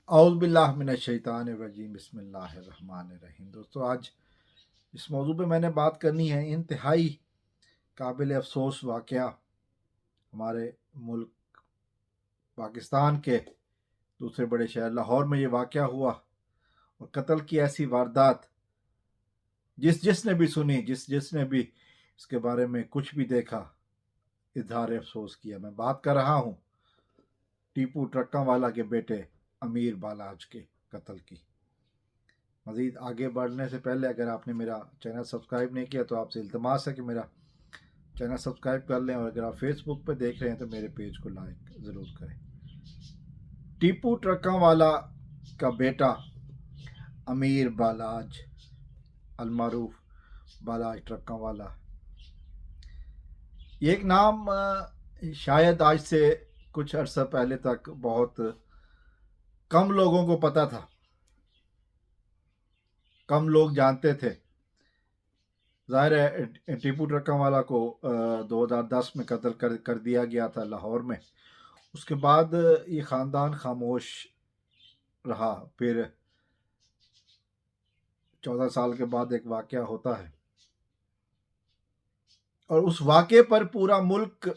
औज़ु बिल्लाहि मिनश्शैतानिर्रजीम बिस्मिल्लाहिर्रहमानिर्रहीम। दोस्तों, आज इस मौजू पे मैंने बात करनी है। इंतहाई काबिल अफसोस वाक़या हमारे मुल्क पाकिस्तान के दूसरे बड़े शहर लाहौर में ये वाक़या हुआ, और कत्ल की ऐसी वारदात जिसने भी सुनी, जिसने भी इसके बारे में कुछ भी देखा, इज़हार अफसोस किया। मैं बात कर रहा हूँ टीपू ट्रक्का वाला के बेटे अमीर बालाज के कत्ल की। मज़ीद आगे बढ़ने से पहले अगर आपने मेरा चैनल सब्सक्राइब नहीं किया तो आपसे इल्तमास है कि मेरा चैनल सब्सक्राइब कर लें, और अगर आप फेसबुक पर देख रहे हैं तो मेरे पेज को लाइक ज़रूर करें। टीपू ट्रक्का वाला का बेटा अमीर बालाज, अलमारूफ बालाज ट्रक्का वाला, ये एक नाम शायद आज से कुछ अरसा पहले तक बहुत कम लोगों को पता था, कम लोग जानते थे। ज़ाहिर है टीपू ट्रक्का वाला को 2010 में कत्ल कर दिया गया था लाहौर में। उसके बाद ये ख़ानदान खामोश रहा। फिर 14 साल के बाद एक वाक़या होता है, और उस वाक़े पर पूरा मुल्क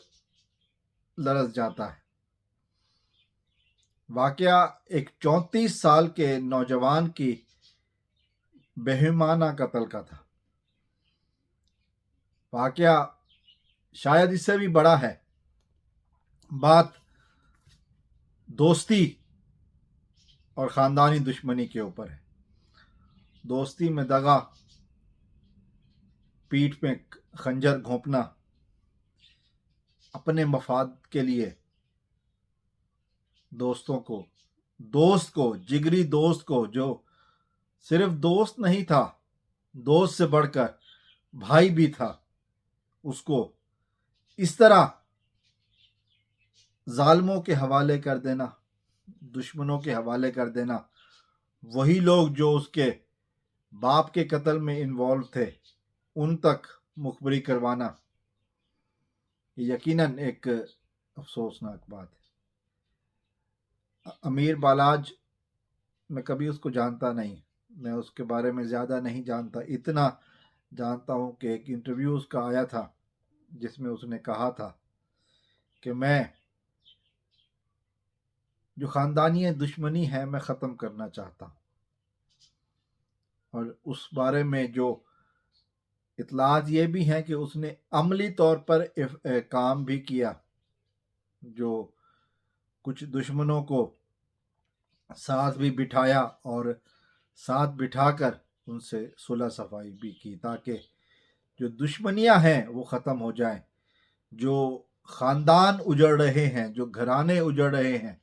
लरज़ जाता है। वाक़या एक 34 साल के नौजवान की बेईमाना कत्ल का था। वाक़या शायद इससे भी बड़ा है। बात दोस्ती और ख़ानदानी दुश्मनी के ऊपर है। दोस्ती में दगा, पीठ में खंजर घोंपना, अपने मफाद के लिए दोस्त को, जिगरी दोस्त को, जो सिर्फ दोस्त नहीं था, दोस्त से बढ़कर भाई भी था, उसको इस तरह जालिमों के हवाले कर देना, दुश्मनों के हवाले कर देना। वही लोग जो उसके बाप के कत्ल में इन्वॉल्व थे, उन तक मुखबरी करवाना, यकीनन एक अफसोसनाक बात है। अमीर बालाज, मैं कभी उसको जानता नहीं, मैं उसके बारे में ज़्यादा नहीं जानता। इतना जानता हूँ कि एक इंटरव्यू उसका आया था जिसमें उसने कहा था कि मैं जो ख़ानदानी दुश्मनी है मैं ख़त्म करना चाहता हूँ। और उस बारे में जो इतलात ये भी हैं कि उसने अमली तौर पर काम भी किया, जो कुछ दुश्मनों को साथ भी बिठाया और साथ बिठाकर उनसे सुलह सफाई भी की, ताकि जो दुश्मनियां हैं वो ख़त्म हो जाएं, जो ख़ानदान उजड़ रहे हैं, जो घराने उजड़ रहे हैं,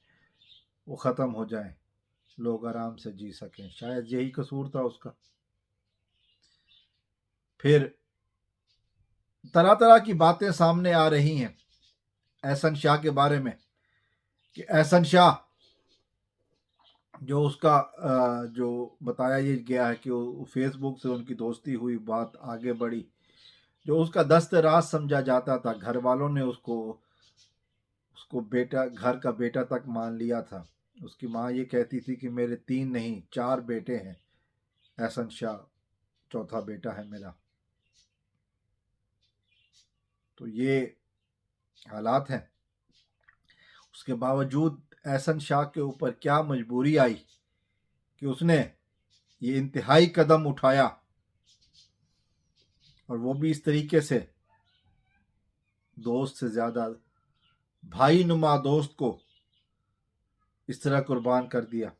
वो ख़त्म हो जाएं, लोग आराम से जी सकें। शायद यही कसूर था उसका। फिर तरह तरह की बातें सामने आ रही हैं एहसन शाह के बारे में, कि एहसन शाह जो उसका जो बताया ये गया है कि वो फेसबुक से उनकी दोस्ती हुई, बात आगे बढ़ी, जो उसका दस्त राज समझा जाता था। घर वालों ने उसको बेटा, घर का बेटा तक मान लिया था। उसकी माँ ये कहती थी कि मेरे 3 नहीं 4 बेटे हैं, एहसन शाह चौथा बेटा है मेरा। तो ये हालात हैं। उसके बावजूद एहसन शाह के ऊपर क्या मजबूरी आई कि उसने ये इंतहाई कदम उठाया, और वो भी इस तरीके से, दोस्त से ज़्यादा भाई नुमा दोस्त को इस तरह कुर्बान कर दिया।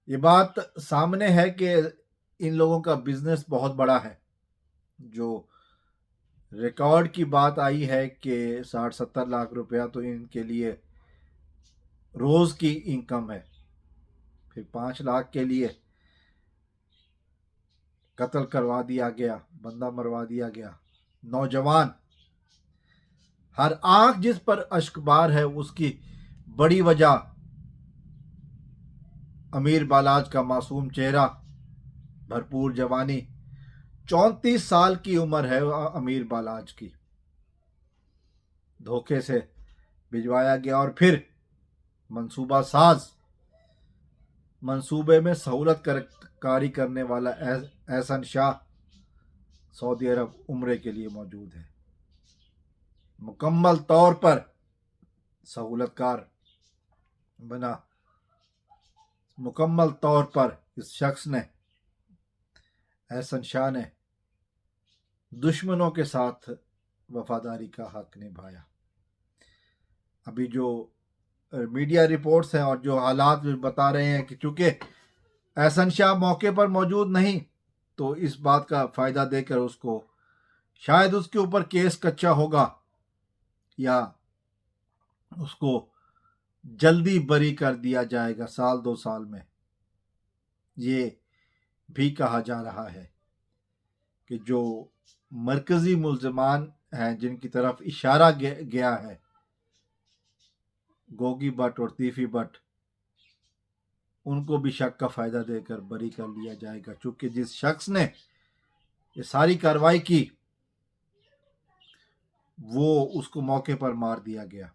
ये बात सामने है कि इन लोगों का बिजनेस बहुत बड़ा है। जो रिकॉर्ड की बात आई है कि 60-70 लाख रुपया तो इनके लिए रोज़ की इनकम है। फिर 5 लाख के लिए कत्ल करवा दिया गया, बंदा मरवा दिया गया। नौजवान, हर आंख जिस पर अश्कबार है, उसकी बड़ी वजह अमीर बालाज का मासूम चेहरा, भरपूर जवानी। 34 साल की उम्र है अमीर बालाज की। धोखे से भिजवाया गया, और फिर मंसूबा साज, मंसूबे में सहूलत कारी करने वाला एहसन शाह सऊदी अरब उम्रे के लिए मौजूद है। मुकम्मल तौर पर सहूलतकार बना, मुकम्मल तौर पर इस शख्स ने, एहसन शाह ने दुश्मनों के साथ वफादारी का हक निभाया। अभी जो मीडिया रिपोर्ट्स हैं और जो हालात बता रहे हैं कि चूंकि एहसन शाह मौके पर मौजूद नहीं, तो इस बात का फ़ायदा देकर उसको शायद उसके ऊपर केस कच्चा होगा या उसको जल्दी बरी कर दिया जाएगा 1-2 साल में। ये भी कहा जा रहा है कि जो मरकज़ी मुल्ज़मान हैं जिनकी तरफ इशारा गया है, गोगी भट्ट और तीफी भट्ट, उनको भी शक का फ़ायदा देकर बरी कर लिया जाएगा, चूँकि जिस शख्स ने ये सारी कार्रवाई की वो उसको मौके पर मार दिया गया।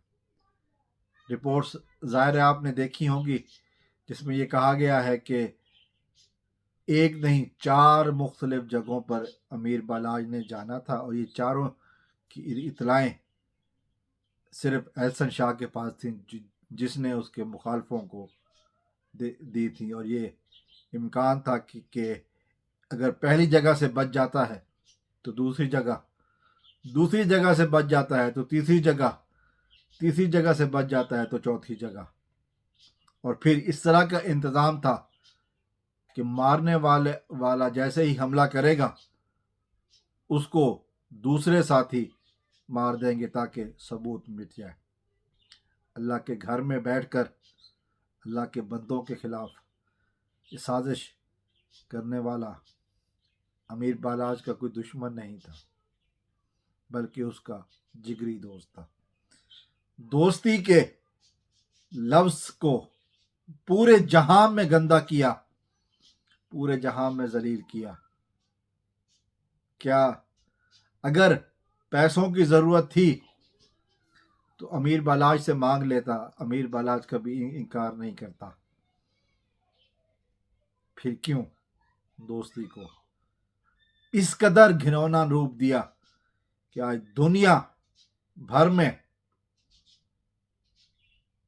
रिपोर्ट्स ज़ाहिर है आपने देखी होंगी, जिसमें ये कहा गया है कि एक नहीं 4 मुख्तलिफ जगहों पर अमीर बालाज ने जाना था और ये चारों की इतलाएँ सिर्फ एहसन शाह के पास थी, जिसने उसके मुखालफों को दी थी। और ये इम्कान था कि अगर पहली जगह से बच जाता है तो दूसरी जगह से बच जाता है तो तीसरी जगह से बच जाता है तो चौथी जगह। और फिर इस तरह का इंतज़ाम था कि मारने वाला जैसे ही हमला करेगा उसको दूसरे साथी मार देंगे ताकि सबूत मिट जाए। अल्लाह के घर में बैठकर अल्लाह के बंदों के खिलाफ ये साजिश करने वाला अमीर बालाज का कोई दुश्मन नहीं था, बल्कि उसका जिगरी दोस्त था। दोस्ती के लफ्ज़ को पूरे जहां में गंदा किया, पूरे जहां में जलील किया। क्या अगर पैसों की ज़रूरत थी तो अमीर बालाज से मांग लेता, अमीर बालाज कभी इनकार नहीं करता। फिर क्यों दोस्ती को इस कदर घिनौना रूप दिया कि आज दुनिया भर में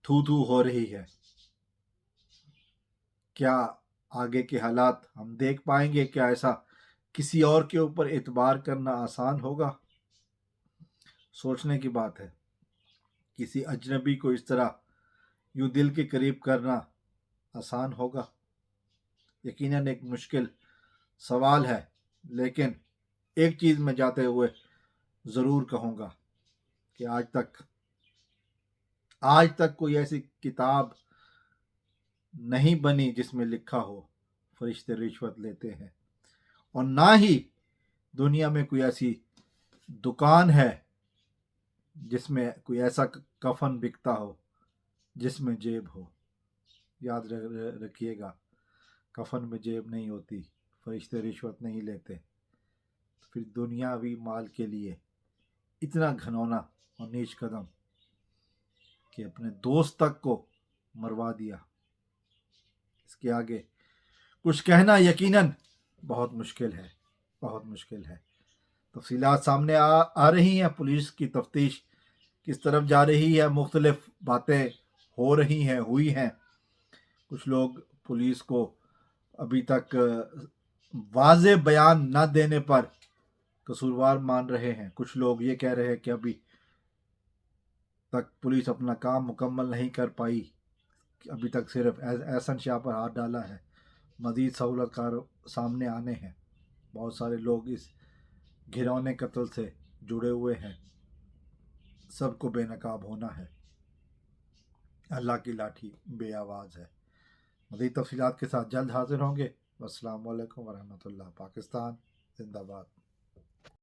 थू थू हो रही है। क्या आगे के हालात हम देख पाएंगे? क्या ऐसा किसी और के ऊपर एतबार करना आसान होगा? सोचने की बात है। किसी अजनबी को इस तरह यूं दिल के करीब करना आसान होगा? यकीनन एक मुश्किल सवाल है, लेकिन एक चीज़ मैं जाते हुए ज़रूर कहूँगा कि आज तक कोई ऐसी किताब नहीं बनी जिसमें लिखा हो फरिश्ते रिश्वत लेते हैं, और ना ही दुनिया में कोई ऐसी दुकान है जिसमें कोई ऐसा कफन बिकता हो जिसमें जेब हो। याद रखिएगा, कफन में जेब नहीं होती, फरिश्ते रिश्वत नहीं लेते। तो फिर दुनियावी माल के लिए इतना घिनौना और नीच कदम कि अपने दोस्त तक को मरवा दिया। इसके आगे कुछ कहना यकीनन बहुत मुश्किल है, बहुत मुश्किल है। तफसीलात सामने आ रही हैं, पुलिस की तफ्तीश किस तरफ जा रही है, मुख्तलिफ बातें हो रही हैं, हुई हैं। कुछ लोग पुलिस को अभी तक वाज़े बयान न देने पर कसूरवार मान रहे हैं। कुछ लोग ये कह रहे हैं कि अभी तक पुलिस अपना काम मुकम्मल नहीं कर पाई, अभी तक सिर्फ एहसन शाह पर हाथ डाला है। मज़ीद सहूलतकार सामने आने हैं। बहुत सारे लोग इस घिनौने कत्ल से जुड़े हुए हैं। सबको बेनकाब होना है। अल्लाह की लाठी बेआवाज़ है। मज़ीद तफसीलात के साथ जल्द हाजिर होंगे। अस्सलाम वालेकुम वरहमतुल्लाह। पाकिस्तान जिंदाबाद।